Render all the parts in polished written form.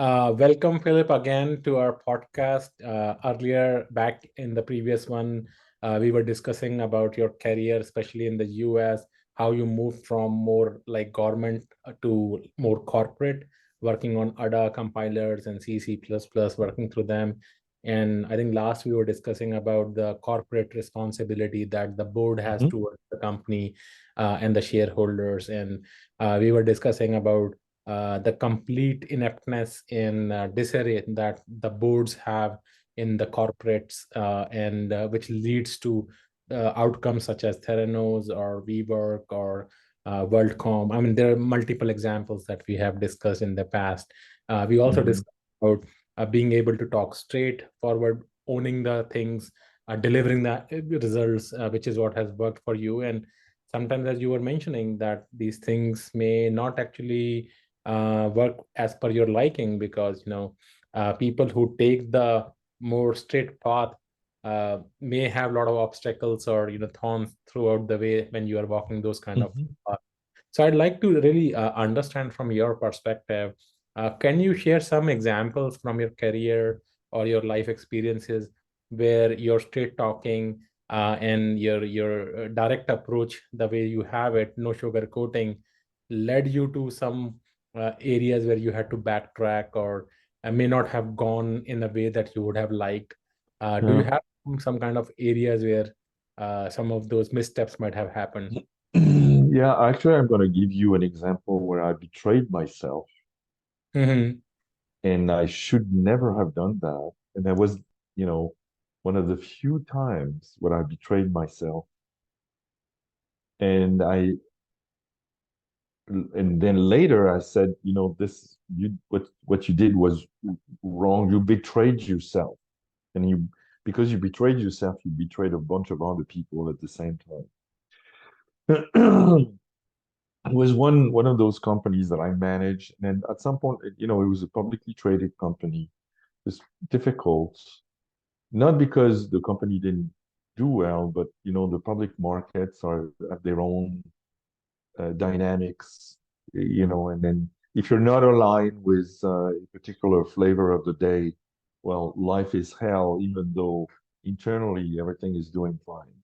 Welcome, Philip, again to our podcast. Earlier, back in the previous one, we were discussing about your career, especially in the US, how you moved from more like government to more corporate, working on ADA compilers and C, C++, working through them. And I think last we were discussing about the corporate responsibility that the board has Mhm. towards the company and the shareholders. And we were discussing about the complete ineptness in disarray that the boards have in the corporates, and which leads to outcomes such as Theranos or WeWork or WorldCom. I mean, there are multiple examples that we have discussed in the past. We also Mhm. discussed about being able to talk straight forward, owning the things, delivering the results, which is what has worked for you. And sometimes, as you were mentioning, that these things may not actually work as per your liking, because people who take the more straight path may have a lot of obstacles or thorns throughout the way when you are walking those kind of Mhm. paths. So I'd like to really understand from your perspective. Can you share some examples from your career or your life experiences where your straight talking and your direct approach, the way you have it, no sugar coating, led you to some areas where you had to backtrack or may not have gone in a way that you would have liked? Do you Yeah. have some kind of areas where some of those missteps might have happened? Yeah, actually, I'm going to give you an example where I betrayed myself, Hmm. and I should never have done that. And that was, you know, one of the few times when I betrayed myself. And and then later I said, this, what you did was wrong. You betrayed yourself, and because you betrayed yourself, you betrayed a bunch of other people at the same time. It was one of those companies that I managed, and at some point, it was a publicly traded company. It's difficult, not because the company didn't do well, but the public markets have their own dynamics, and then if you're not aligned with a particular flavor of the day, well, life is hell, even though internally everything is doing fine.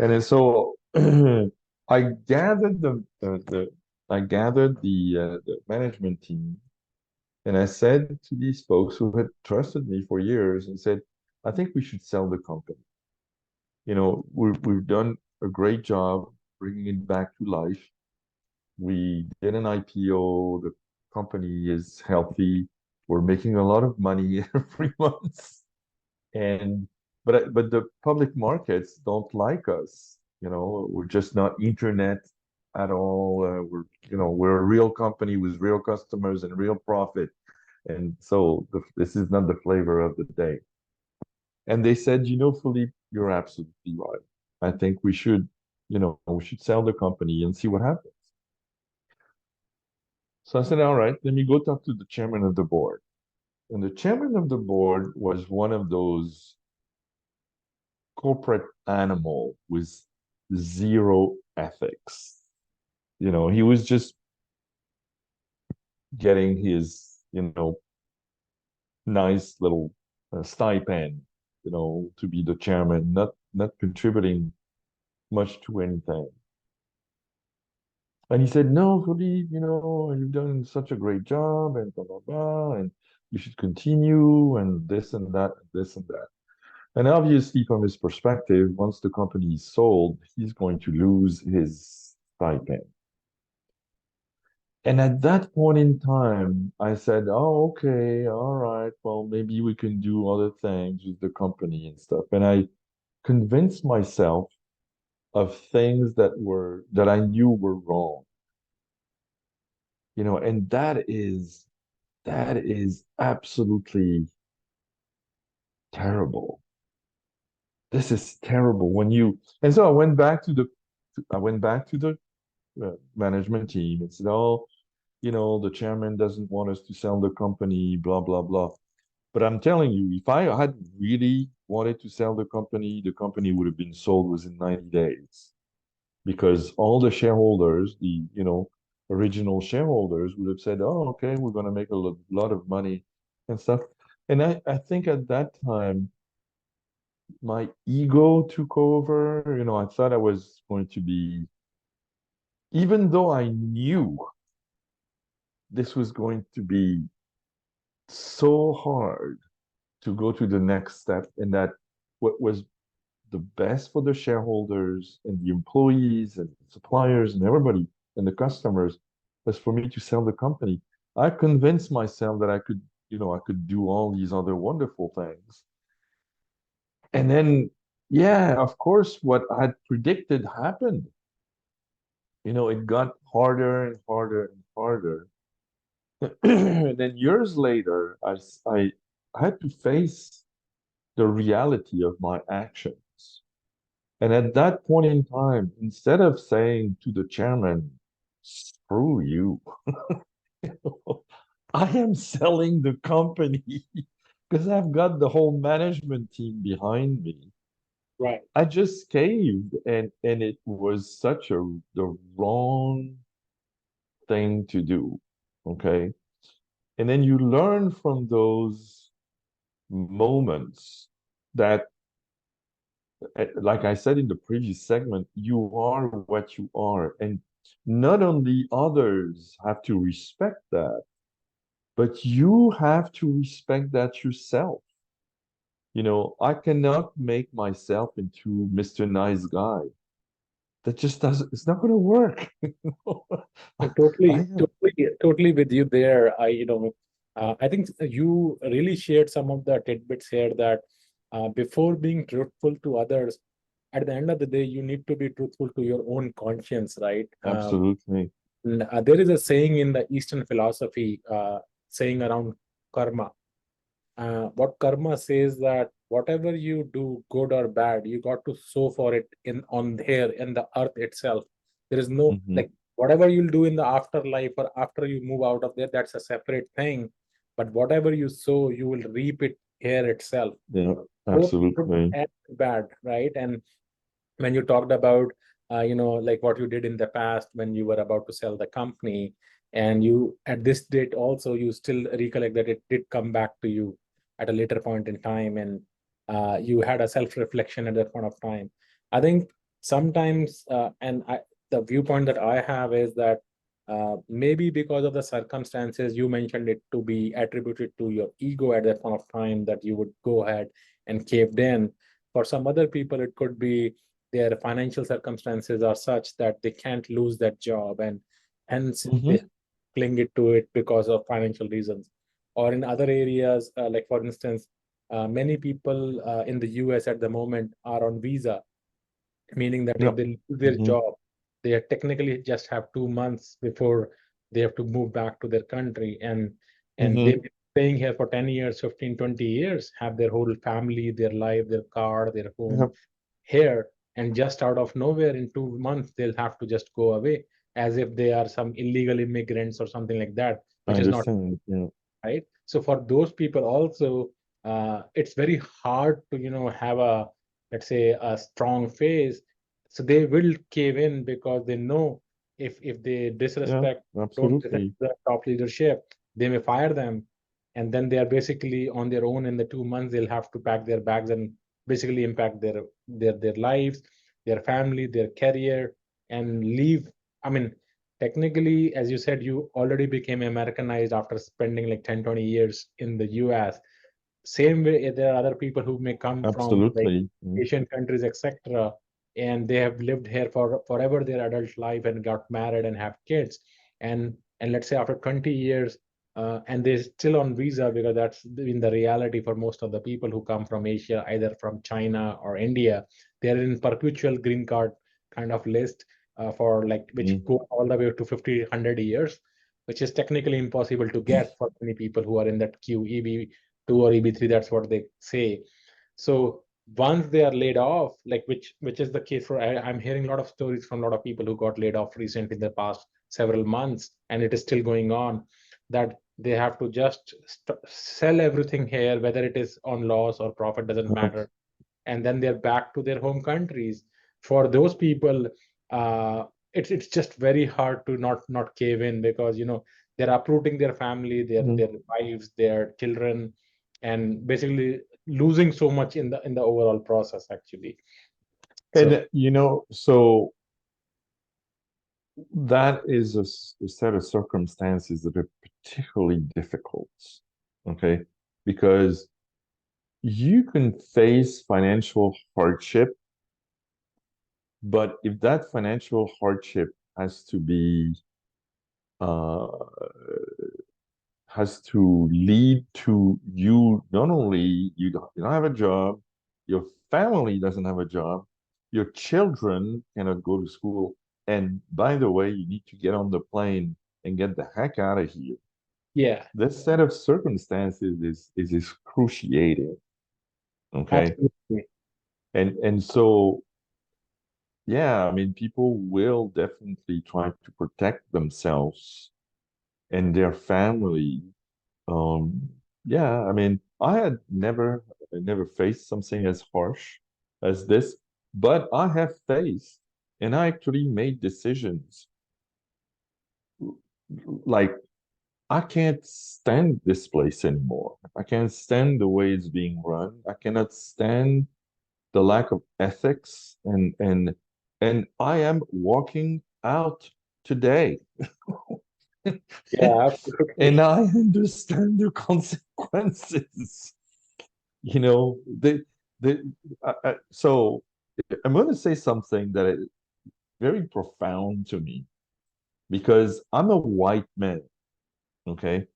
And then so I gathered the management team, and I said to these folks who had trusted me for years and said, I think we should sell the company. We've done a great job bringing it back to life. We did an IPO. The company is healthy. We're making a lot of money every month. And but the public markets don't like us. We're just not internet at all. We're a real company with real customers and real profit. And so this is not the flavor of the day. And they said, Philippe, you're absolutely right. I think we should sell the company and see what happens. So I said, all right, let me go talk to the chairman of the board. And the chairman of the board was one of those corporate animal with zero ethics. He was just getting his, nice little stipend, to be the chairman, not contributing much to anything. And he said, "No, Philippe, you've done such a great job, and blah blah blah, and you should continue, and this and that, and this and that." And obviously, from his perspective, once the company is sold, he's going to lose his stipend. And at that point in time, I said, "Oh, okay, all right. Well, maybe we can do other things with the company and stuff." And I convinced myself of things that I knew were wrong, and that is absolutely terrible. This is terrible. And so I went back to the management team and said, "Oh, the chairman doesn't want us to sell the company, blah, blah, blah." But I'm telling you, if I had really wanted to sell the company would have been sold within 90 days because all the shareholders, original shareholders would have said, "Oh, okay, we're going to make a lot of money and stuff." And I think at that time, my ego took over. I thought I was going to be, even though I knew this was going to be so hard to go to the next step, and that what was the best for the shareholders and the employees and suppliers and everybody and the customers was for me to sell the company. I convinced myself that I could do all these other wonderful things. And then, yeah, of course, what I had predicted happened. It got harder and harder and harder. And then years later, I had to face the reality of my actions. And at that point in time, instead of saying to the chairman, screw you, I am selling the company because I've got the whole management team behind me. Right. I just caved, and it was such the wrong thing to do. Okay. And then you learn from those moments that, like I said in the previous segment, you are what you are. And not only others have to respect that, but you have to respect that yourself. I cannot make myself into Mr. Nice Guy. That just doesn't, it's not going to work. I Totally, have, totally with you there. I think you really shared some of the tidbits here that before being truthful to others, at the end of the day, you need to be truthful to your own conscience, right? absolutely. There is a saying in the Eastern philosophy, saying around karma. What karma says that whatever you do, good or bad, you got to sow for it on here in the earth itself. There is no Hmm. like whatever you'll do in the afterlife or after you move out of there, that's a separate thing. But whatever you sow, you will reap it here itself, Yeah, both good absolutely. and bad, right? And when you talked about like what you did in the past when you were about to sell the company, and you at this date also you still recollect that it did come back to you at a later point in time, and you had a self-reflection at that point of time. I think sometimes the viewpoint that I have is that maybe because of the circumstances you mentioned it to be attributed to your ego at that point of time, that you would go ahead and caved in. For some other people it could be their financial circumstances are such that they can't lose that job, and hence they Hmm. cling it to it because of financial reasons. Or in other areas, like for instance, many people in the US at the moment are on visa, meaning that if Yep. they lose their Hmm. job, they are technically just have 2 months before they have to move back to their country, and they've Hmm. been staying here for 10 years, 15, 20 years, have their whole family, their life, their car, their home Yep. here, and just out of nowhere in 2 months they'll have to just go away as if they are some illegal immigrants or something like that, I which is not understand. Yeah. right. So for those people also, it's very hard to have a, let's say, a strong face. So they will cave in because they know if they Yeah, disrespect, don't listen to absolutely. the top leadership, they may fire them, and then they are basically on their own. In the 2 months they'll have to pack their bags and basically impact their lives, their family, their career, and leave. I mean, technically, as you said, you already became Americanized after spending like 10, 20 years in the US. Same way, there are other people who may come from like Absolutely. Mm. Asian countries, etc., and they have lived here for forever their adult life and got married and have kids. And let's say after 20 years, and they're still on visa because that's been the reality for most of the people who come from Asia, either from China or India. They're in perpetual green card kind of list for like which Mm. go all the way to 50, 100 years, which is technically impossible to get for many people who are in that queue, EB2 or EB3, that's what they say. So once they are laid off, like which is the case for I'm hearing a lot of stories from a lot of people who got laid off recently in the past several months, and it is still going on, that they have to just sell everything here, whether it is on loss or profit, doesn't Yep. matter, and then they're back to their home countries. For those people, it's just very hard to not cave in, because they're uprooting their family, Mhm. their wives, their children, and basically losing so much in the overall process, actually. So And so that is a set of circumstances that are particularly difficult, okay? Because you can face financial hardship, but if that financial hardship has to be uh, has to lead to you not only you don't have a job, your family doesn't have a job, your children cannot go to school, and by the way, you need to get on the plane and get the heck out of here. yeah, This set of circumstances is excruciating. Okay. absolutely. And so yeah, I mean people will definitely try to protect themselves and their family. Um, yeah, I mean, I never faced something as harsh as this, but I have faced, and I actually made decisions like I can't stand this place anymore. I can't stand the way it's being run. I cannot stand the lack of ethics, and I am walking out today. Yeah, And absolutely. I understand the consequences. You know, so I'm going to say something that is very profound to me because I'm a white man, okay?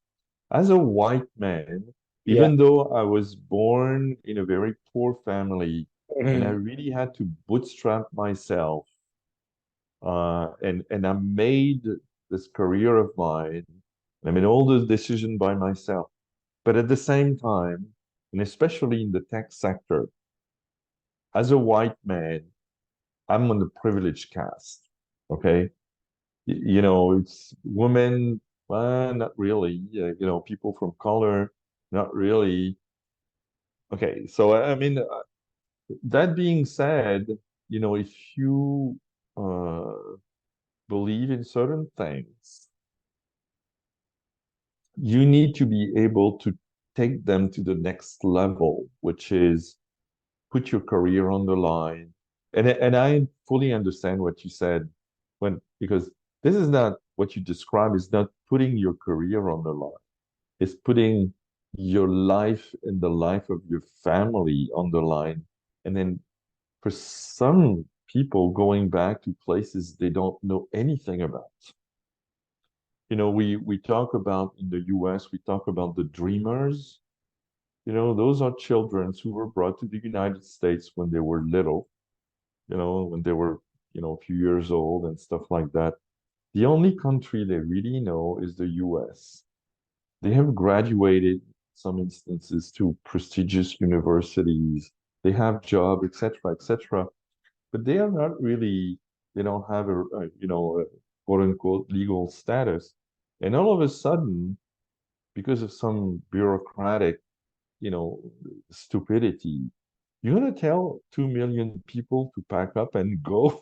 As a white man, Yeah. even though I was born in a very poor family and I Mhm. really had to bootstrap myself, and I made this career of mine, and I made all the decisions by myself. But at the same time, and especially in the tech sector, as a white man, I'm on the privileged caste. Okay. It's women, not really. People from color, not really. Okay. So, I mean, that being said, if you uh, believe in certain things, you need to be able to take them to the next level, which is put your career on the line. And I fully understand what you said because this is not what you describe is not putting your career on the line. It's putting your life and the life of your family on the line. And then for some people going back to places they don't know anything about. We talk about in the US, we talk about the dreamers. Those are children who were brought to the United States when they were little, when they were, a few years old and stuff like that. The only country they really know is the US. They have graduated, some instances, to prestigious universities. They have job, etc., etc. But they are not really, they don't have a quote unquote legal status. And all of a sudden, because of some bureaucratic, you know, stupidity, you're going to tell 2 million people to pack up and go,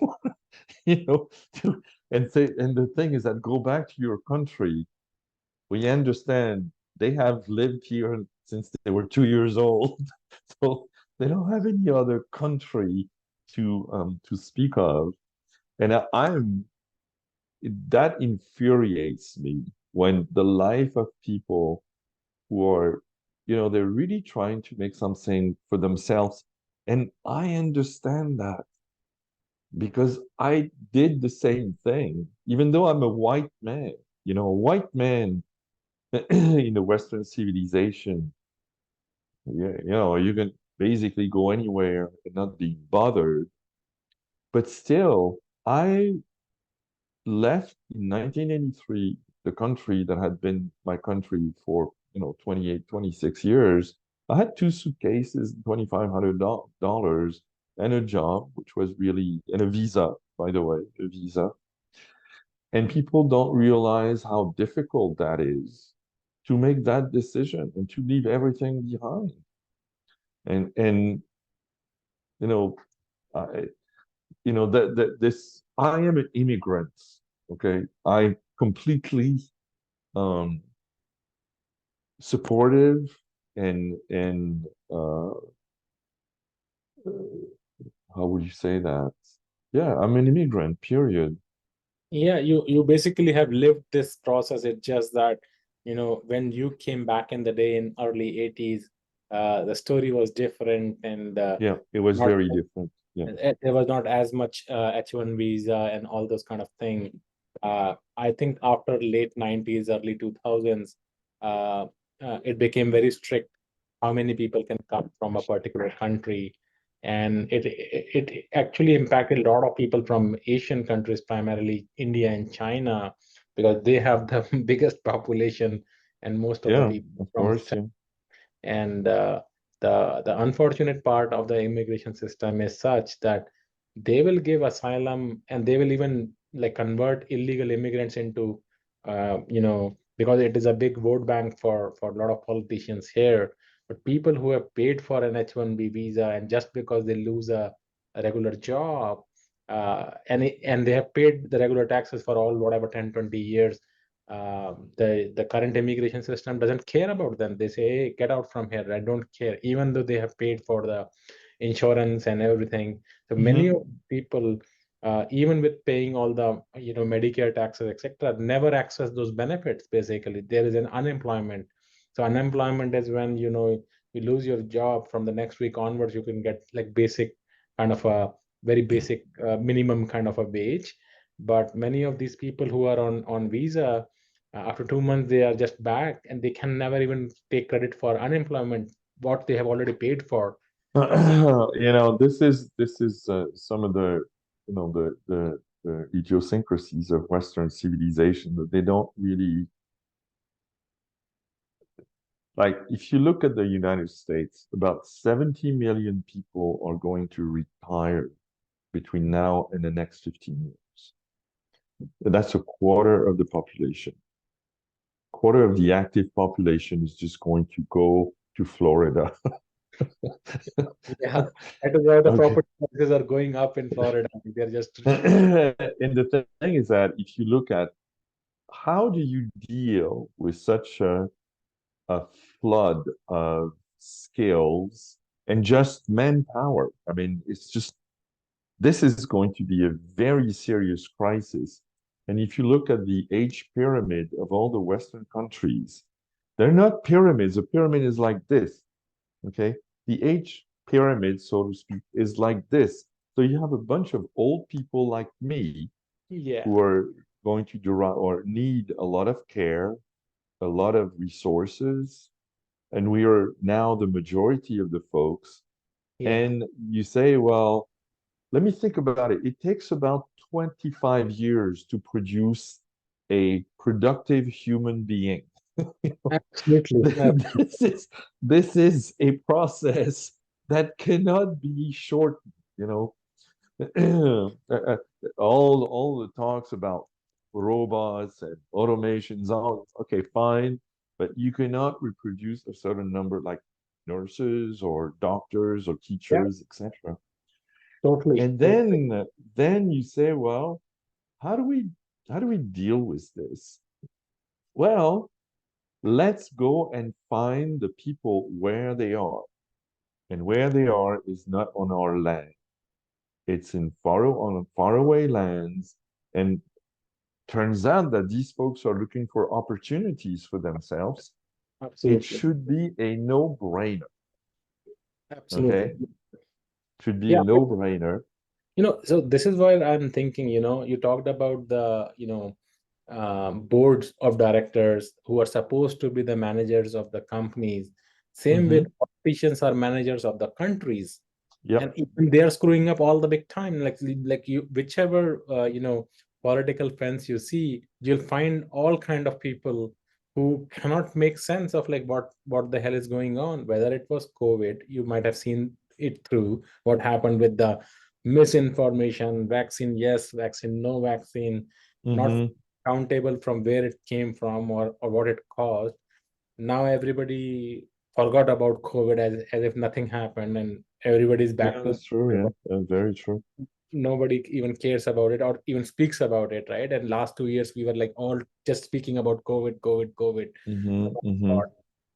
you know, to, and say, and the thing is that go back to your country. We understand they have lived here since they were 2 years old, so they don't have any other country to speak of. And I'm that infuriates me when the life of people who are, they're really trying to make something for themselves. And I understand that because I did the same thing, even though I'm a white man, a white man in the Western civilization, yeah, you can basically go anywhere and not be bothered. But still, I left in 1983 the country that had been my country for 28, 26 years. I had two suitcases, $2,500, and a job, which was really, and a visa, by the way, a visa. And people don't realize how difficult that is to make that decision and to leave everything behind. And you know, I, that this I am an immigrant. Okay. I completely um supportive and how would you say that? Yeah, I'm an immigrant, period. Yeah, you basically have lived this process. It's just that, when you came back in the day in early 80s, the story was different, and Yeah, it was not very different. Yeah. there was not as much H1 visa and all those kind of thing. I think after late 90s, early 2000s, it became very strict how many people can come from a particular country. And it actually impacted a lot of people from Asian countries, primarily India and China, because they have the biggest population and most of the Yeah, people of from. course, yeah. And the unfortunate part of the immigration system is such that they will give asylum, and they will even like convert illegal immigrants into, because it is a big vote bank for a lot of politicians here. But people who have paid for an H-1B visa, and just because they lose a regular job, and they have paid the regular taxes for all whatever 10, 20 years, the current immigration system doesn't care about them. They say, hey, get out from here, I don't care, even though they have paid for the insurance and everything. So many Hmm. of people, even with paying all the Medicare taxes, etc., never access those benefits. Basically, there is an unemployment. So unemployment is when you lose your job. From the next week onwards, you can get like basic kind of a very basic minimum kind of a wage. But many of these people who are on visa, after 2 months they are just back, and they can never even take credit for unemployment, what they have already paid for. So This is some of the the idiosyncrasies of Western civilization that they don't really like. If you look at the United States, about 70 million people are going to retire between now and the next 15 years. That's a quarter of the population. Quarter of the active population is just going to go to Florida. yeah, that is why the Okay. property prices are going up in Florida. They're just And the thing is that if you look at how do you deal with such a flood of skills and just manpower? I mean, it's just this is going to be a very serious crisis. And if you look at the age pyramid of all the Western countries, they're not pyramids. A pyramid is like this, okay? The age pyramid, so to speak, is like this. So you have a bunch of old people like me yeah, who are going to derive or need a lot of care, a lot of resources, and we are now the majority of the folks. yeah, And you say, well, let me think about it. It takes about 25 years to produce a productive human being. absolutely. this is this is a process that cannot be shortened, you know. Uh, all the talks about robots and automations, all okay, fine, but you cannot reproduce a certain number like nurses or doctors or Yeah, teachers, etc. totally, And totally. then you say, well, how do we deal with this? Well, let's go and find the people where they are. And where they are is not on our land. It's on faraway lands. And turns out that these folks are looking for opportunities for themselves. It Absolutely, should be a no-brainer. absolutely. Okay? Should be a Yeah, no-brainer. so this is why I'm thinking, you talked about the, boards of directors who are supposed to be the managers of the companies. Same with Mm-hmm. politicians are managers of the countries, and Yep. even they are screwing up all the big time. Like you, whichever political fence you see, you'll find all kind of people who cannot make sense of like what the hell is going on. Whether it was COVID, you might have seen it through what happened with the misinformation, vaccine yes, vaccine no, vaccine not Mm-hmm. accountable from where it came from, or what it caused. Now everybody forgot about COVID as if nothing happened, and everybody's Yeah, back to that's true. Yeah, very true. nobody even cares about it or even speaks about it, right? And last 2 years we were like all just speaking about COVID. Mm-hmm. Oh my Mm-hmm.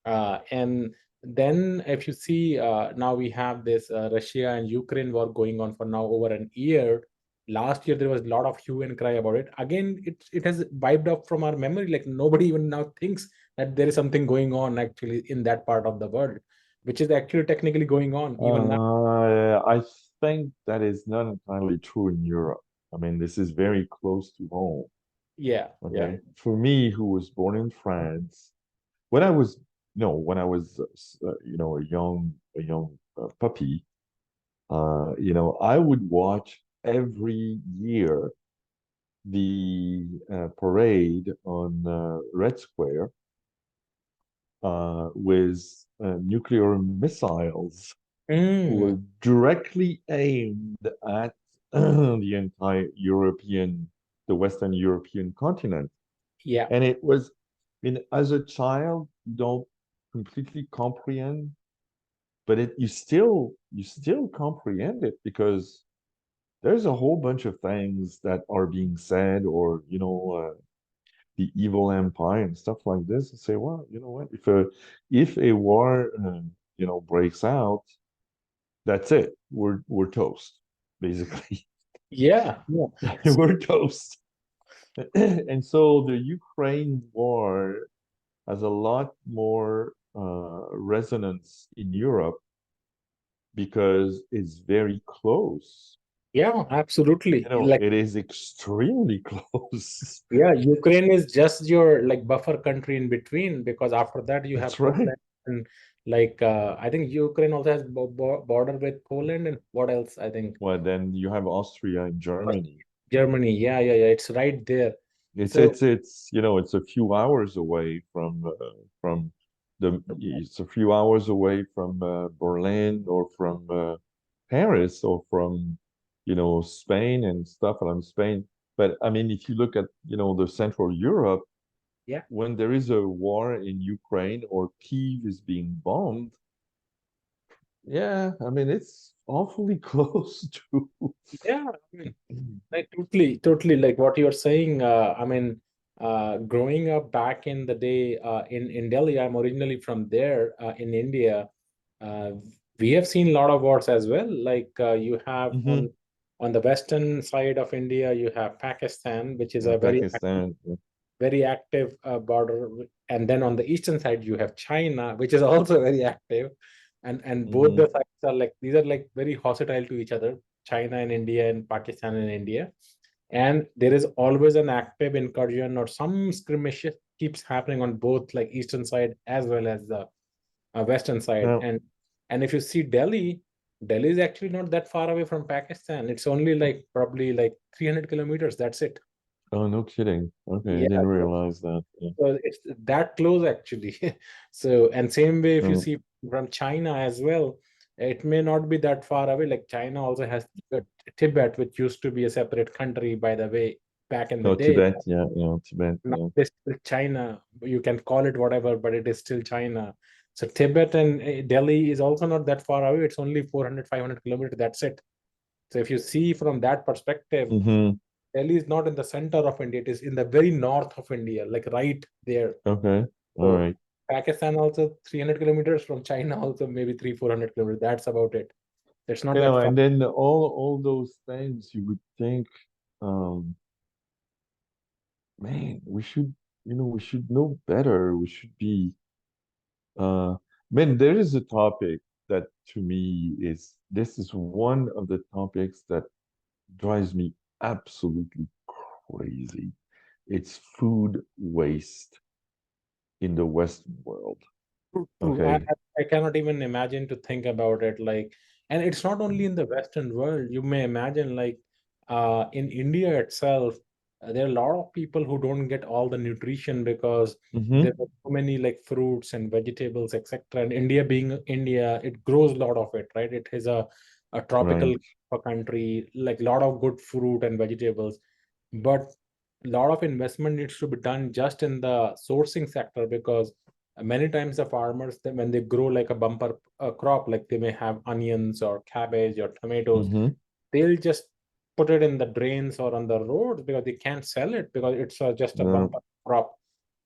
God. And then if you see, now we have this Russia and Ukraine war going on for now over an year. Last year there was a lot of hue and cry about it. Again, it has wiped up from our memory. Like nobody even now thinks that there is something going on actually in that part of the world, which is actually technically going on even now. I think that is not entirely true in Europe. I mean, this is very close to home. Yeah, yeah. Okay. For me, who was born in France, when I was, when I was, a young puppy, I would watch every year the parade on Red Square with nuclear missiles Mm, were directly aimed at the entire the Western European continent. yeah. And it was, as a child, you don't completely comprehend, but you still comprehend it because there's a whole bunch of things that are being said, or the evil empire and stuff like this, and say, well, you know what? If a war breaks out, that's it. We're toast, basically. Yeah, yeah. We're toast. And so the Ukraine war has a lot more resonance in Europe because it's very close. Yeah, absolutely. Like, It is extremely close. yeah, Ukraine is just your like buffer country in between because after that you That's have right. Poland and like I think Ukraine also has border with Poland and what else? I think Well, then you have Austria and Germany. Germany. Yeah, yeah, yeah. It's right there. It's So it's it's it's a few hours away from it's a few hours away from Berlin, or from Paris, or from Spain and stuff. And I'm Spain, but I mean, if you look at the Central Europe, yeah, when there is a war in Ukraine or Kiev is being bombed, yeah, I mean, it's awfully close to. yeah. I mean, like totally like what you're saying. I mean, growing up back in the day in Delhi, I'm originally from there in India. Uh, we have seen a lot of wars as well. Like you have Hmm. on the western side of India, you have Pakistan, which is Yeah, a Pakistan. very active border, and then on the eastern side you have China, which is also very active, and both Hmm. the sides are like these are like very hostile to each other, China and India and Pakistan and India, and there is always an active incursion or some skirmish keeps happening on both like eastern side as well as the western side, Now, and if you see Delhi is actually not that far away from Pakistan. It's only like probably like 300 kilometers, that's it. oh, no kidding. Okay, I Yeah, didn't realize that. Yeah. so it's that close actually. So, and same way, if you So, see from China as well, it may not be that far away. Like China also has Tibet, which used to be a separate country, by the way, back in the no, day. Tibet. Yeah, Tibet. Now Yeah. it's still China. You can call it whatever, but it is still China. So Tibet and Delhi is also not that far away. It's only 400, 500 kilometers. That's it. So if you see from that perspective, Hmm. Delhi is not in the center of India. It is in the very north of India, like right there. Okay. All So right. Pakistan also 300 kilometers from China also maybe 300, 400 kilometers. That's about it. It's not that far. And then all those things you would think, um, man, we should know better. We should be, uh, man, there is a topic that to me this is one of the topics that drives me absolutely crazy. It's food waste in the Western world. True. I, Okay. I I cannot even imagine to think about it. Like, and it's not only in the Western world. You may imagine, like, in India itself, there are a lot of people who don't get all the nutrition because there Mm-hmm. are so many like fruits and vegetables, etc. And India being India, it grows a lot of it, right? It is a tropical Right. country, like a lot of good fruit and vegetables, but a lot of investment needs to be done just in the sourcing sector because many times the farmers when they grow like a bumper crop, like they may have onions or cabbage or tomatoes, Mm-hmm. they'll just put it in the drains or on the roads because they can't sell it because it's just a No, bumper crop.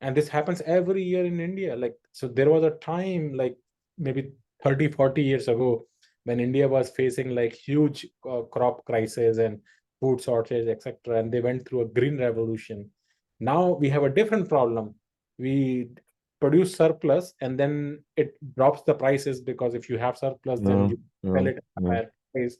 And this happens every year in India. Like, so there was a time like maybe 30, 40 years ago when India was facing like huge crop crisis and food shortage, etc. And they went through a green revolution. Now we have a different problem. We produce surplus and then it drops the prices because if you have surplus, then no, you sell no, it at a no, higher price.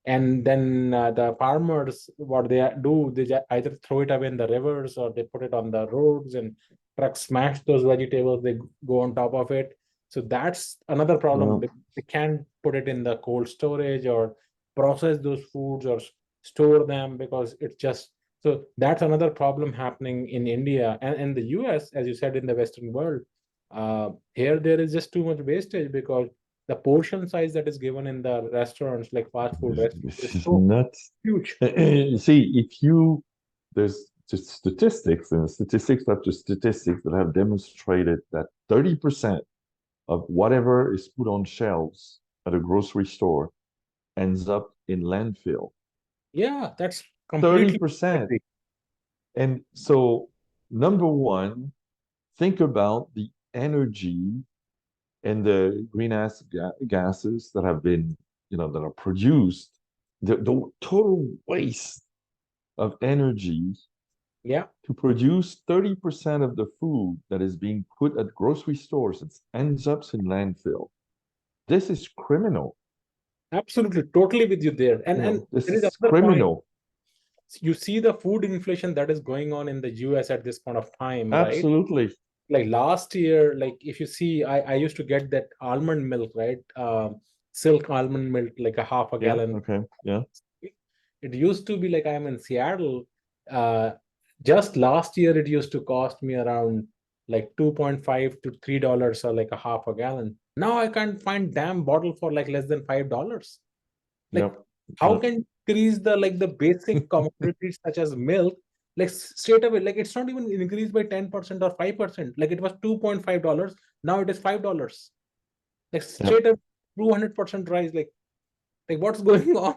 And then the farmers, what they do, they either throw it away in the rivers or they put it on the roads, and trucks smash those vegetables, they go on top of it. So that's another problem. no. They can't put it in the cold storage or process those foods or store them because it's just, so that's another problem happening in India and the US, as you said, in the Western world. Here there is just too much wastage because the portion size that is given in the restaurants, like fast food restaurants, This is is so nuts. huge. You see, if you there's just statistics and statistics after statistics that have demonstrated that 30% of whatever is put on shelves at a grocery store ends up in landfill. Yeah, that's completely 30%. agree. And so, number one, think about the energy and the greenhouse gases that have been, that are produced, the total waste of energy Yeah, to produce 30% of the food that is being put at grocery stores that ends up in landfill. This is criminal. absolutely, totally with you there. And This there is is another point. criminal. You see the food inflation that is going on in the US at this point of time, right? Absolutely. Like last year, like if you see, I used to get that almond milk, right? Silk almond milk, like a half a Yeah. gallon. Okay. Yeah. It used to be like I'm in Seattle. Uh, just last year, it used to cost me around like 2.5 to $3 or like a half a gallon. Now I can't find damn bottle for like less than $5. Like, Yep. how can you increase the like the basic commodities such as milk? Like straight away, like it's not even increased by 10% or 5%. Like it was $2.5. Now it is $5. Like Yep. straight up 200% rise. Like what's going on?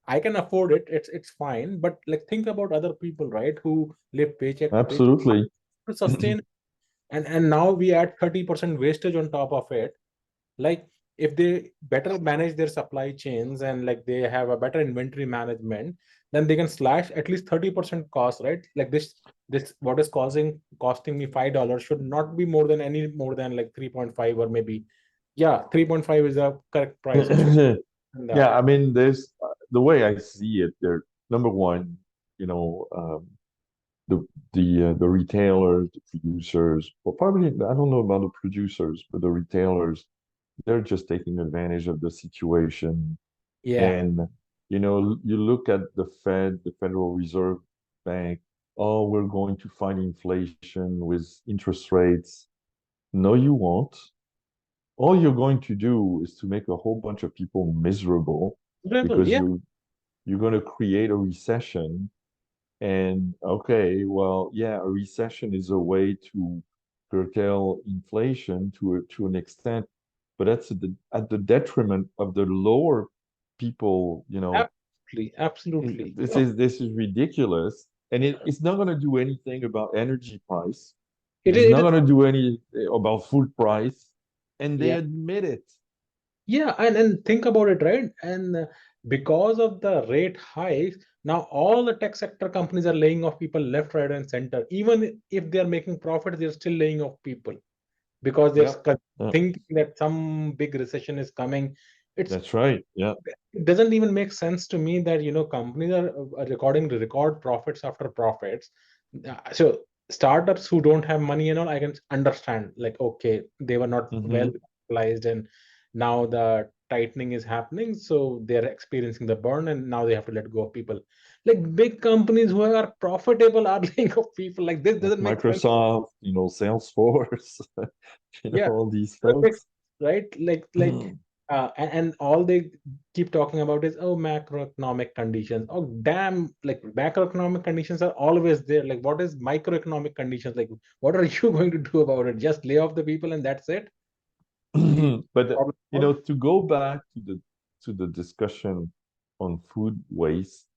I can afford it, it's fine, but like think about other people, right, who live paycheck to paycheck Absolutely. to sustain. And now we add 30% wastage on top of it. Like if they better manage their supply chains and like they have a better inventory management, then they can slash at least 30% cost, right? Like this what is costing me $5 should not be more than any more than like 3.5, or maybe, yeah, 3.5 is a correct price. It should be Yeah, that. I mean, there's the way I see it. There, number one, you know, the the retailers, the producers, well, probably I don't know about the producers, but the retailers, they're just taking advantage of the situation. Yeah. And you look at the Fed, the Federal Reserve Bank. Oh, we're going to fight inflation with interest rates. No, you won't. All you're going to do is to make a whole bunch of people miserable Rebel, because yeah. you're going to create a recession. And okay, well, yeah, a recession is a way to curtail inflation to an extent, but that's at the detriment of the lower people. Absolutely, absolutely. This is ridiculous, and it's not going to do anything about energy price. It's It not is, going to do any about food price, and they yeah. admit it. Yeah, and think about it, right? And because of the rate hikes, now all the tech sector companies are laying off people left, right, and center. Even if they are making profit, they're still laying off people because they're Yeah, yeah, thinking that some big recession is coming. It's that's right. Yeah. it doesn't even make sense to me that companies are recording the record profits after profits. So startups who don't have money and all, I can understand, like, okay, they were not well Hmm. capitalized and now the tightening is happening, so they're experiencing the burn and now they have to let go of people. Like big companies who are profitable are laying off people. Like this Like doesn't make sense. Microsoft, Salesforce, Yeah, all these doesn't make folks. sense, right? And all they keep talking about is, oh, macroeconomic conditions. Oh, damn, like macroeconomic conditions are always there. Like, what is microeconomic conditions? Like, what are you going to do about it? Just lay off the people and that's it? The But problem solved? to go back to the discussion on food waste,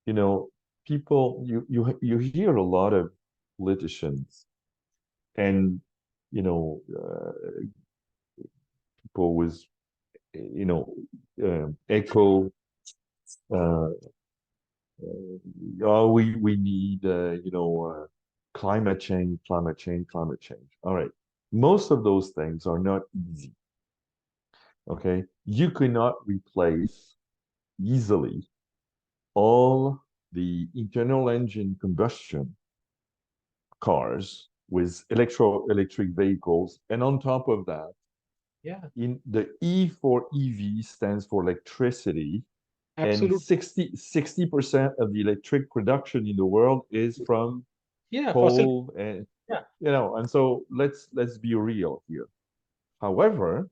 you know, people, you hear a lot of politicians and, you know, people with, you know, echo, uh, oh, we need, climate change, climate change, climate change. All right. Most of those things are not easy. Okay. You cannot replace easily all the internal engine combustion cars with electric vehicles. And on top of that, Yeah, in the E for EV stands for electricity. And absolutely. 60% of the electric production in the world is from Yeah, fossil. coal and Yeah, and so let's be real here. However,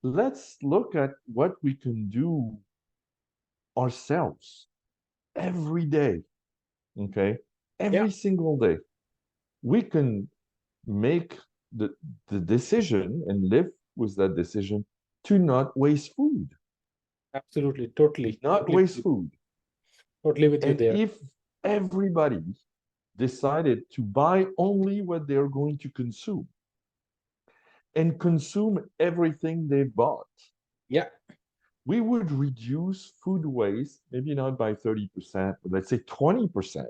let's look at what we can do ourselves every day. Okay, yeah, every single day we can make the decision and live with that decision to not waste food, absolutely. Totally, not waste food. totally with you And there. if everybody decided to buy only what they're going to consume and consume everything they bought, Yeah, we would reduce food waste, maybe not by 30%, but let's say 20%.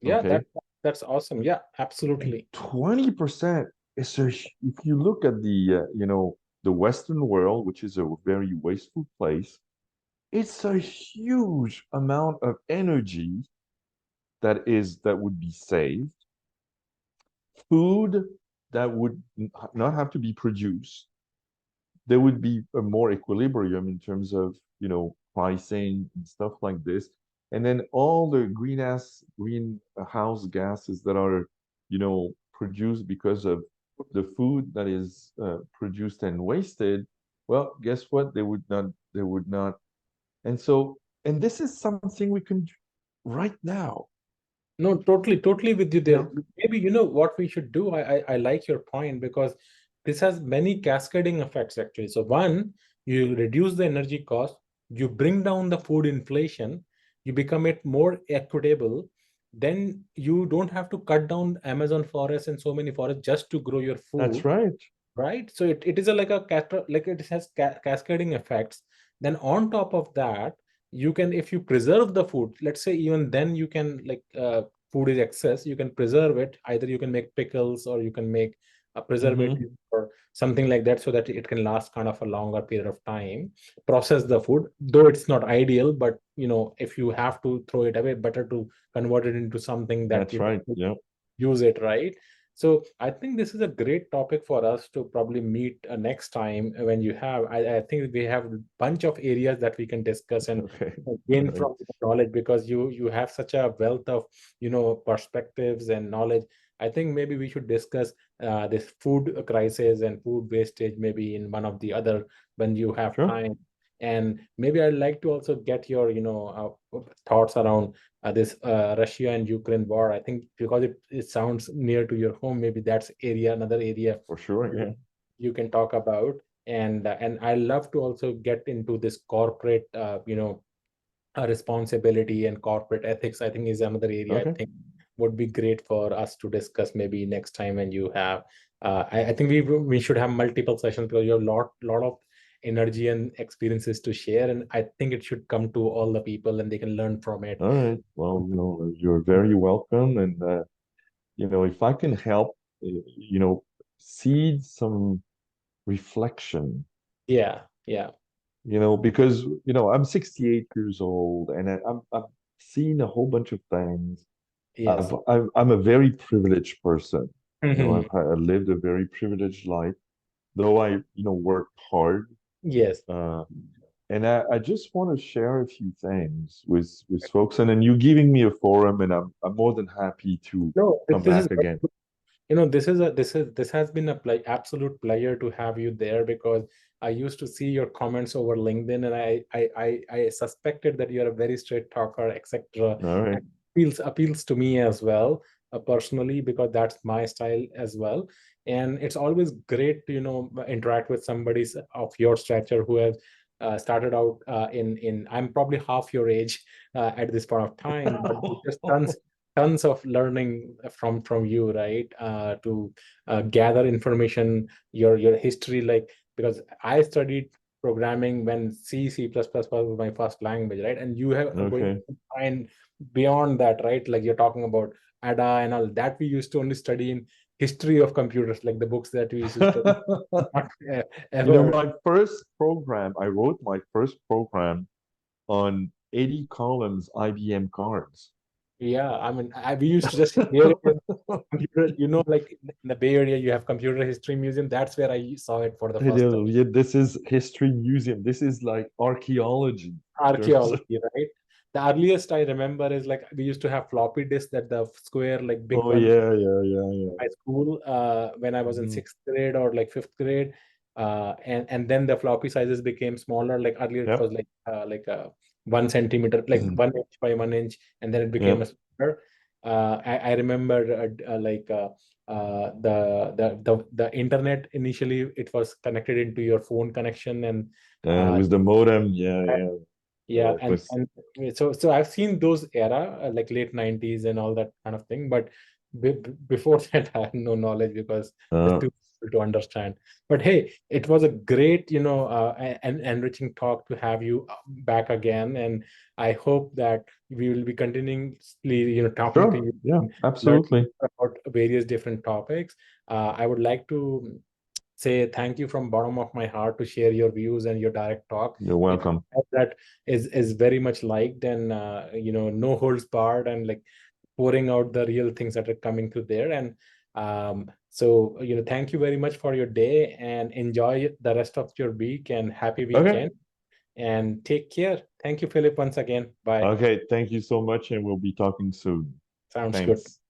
yeah, Okay. that's awesome. Yeah, And absolutely. 20% is a, if you look at the Western world, which is a very wasteful place, it's a huge amount of energy that would be saved, food that would not have to be produced. There would be a more equilibrium in terms of pricing and stuff like this, and then all the greenhouse gases that are produced because of the food that is produced and wasted. Well, guess what? They would not. And this is something we can do right now. No, totally with you You there. know, Maybe what we should do. I like your point because this has many cascading effects actually. So one, you reduce the energy cost, you bring down the food inflation, you become it more equitable. Then you don't have to cut down Amazon forests and so many forests just to grow your that's food, right. right? So it is a like a like it has cascading effects. Then on top of that, you can, if you preserve the food, let's say, even then you can like food is excess, you can preserve it. Either you can make pickles or you can make a preservative Mm-hmm. or something like that, so that it can last kind of a longer period of time. Process the food, though it's not ideal, but if you have to throw it away, better to convert it into something that That's right. Yeah. use it, right? So I think this is a great topic for us to probably meet next time when you have. I think we have a bunch of areas that we can discuss and Okay. All gain right. from knowledge, because you have such a wealth of perspectives and knowledge. I think maybe we should discuss this food crisis and food wastage maybe in one of the other when you have Sure. time. And maybe I'd like to also get your thoughts around this Russia and Ukraine war. I think because it sounds near to your home, maybe that's another area For sure. you Yeah. you can talk about. And I love to also get into this corporate, responsibility and corporate ethics. I think is another area I Okay. think would be great for us to discuss maybe next time when you have. I think we should have multiple sessions because you have lot of energy and experiences to share, and I think it should come to all the people and they can learn from it. All right. Well, you're very welcome. And, if I can help, seed some reflection, Yeah, because, I'm 68 years old and I'm seeing a whole bunch of things. yes. I'm a very privileged person. Mhm. I've lived a very privileged life, though I, worked hard. Yes. Uh, and I just want to share a few things with folks, and then you giving me a forum, and I'm more than happy to No, come this is back again. this has been a absolute pleasure to have you there, because I used to see your comments over LinkedIn, and I suspected that you're a very straight talker, etc. All right. And appeals to me as well, personally, because that's my style as well. And it's always great to interact with somebody of your stature who has started out in I'm probably half your age at this point of time, but just tons of learning from you, right? To gather information, your history, like, because I studied programming when C++ was my first language, right? And you have going Okay. and beyond that, right? Like you're talking about ADA and all that, we used to only study in history of computers, like the books that we used to study. Not, ever. My first program, I wrote my first program on 80 columns IBM cards. Yeah, I mean, we used to just hear it in computer, like in the Bay Area, you have Computer History Museum. That's where I saw it for the first time. Yeah, this is history museum. This is like archaeology. There's, Archaeology, right? The earliest I remember is like we used to have floppy disk, that the square, like big oh one, yeah, yeah, yeah, yeah. high school when I was in Mhm. sixth grade or like fifth grade, and then the floppy sizes became smaller. Like earlier, it was Yep. like 1 centimeter, like 1 inch by 1 inch, and then it became a Yep. smaller. I remember the internet initially it was connected into your phone connection, and uh, With the modem, yeah, yeah. yeah, It was so I've seen those era, like late 90s and all that kind of thing, but before that I had no knowledge because it's uh, too difficult to understand. But hey, it was a great, and enriching talk to have you back again, and I hope that we will be continuously, talking to sure. you Yeah, and learning absolutely. about various different topics. I would like to say thank you from bottom of my heart to share your views and your direct talk. You're It's welcome. that is very much liked, and no holds barred, and like pouring out the real things that are coming through there. And so thank you very much for your day, and enjoy the rest of your week, and happy Okay. weekend, and take care. Thank you, Philip, once again. Bye. Okay. Thank you so much, and we'll be talking soon. Sounds good. Thanks.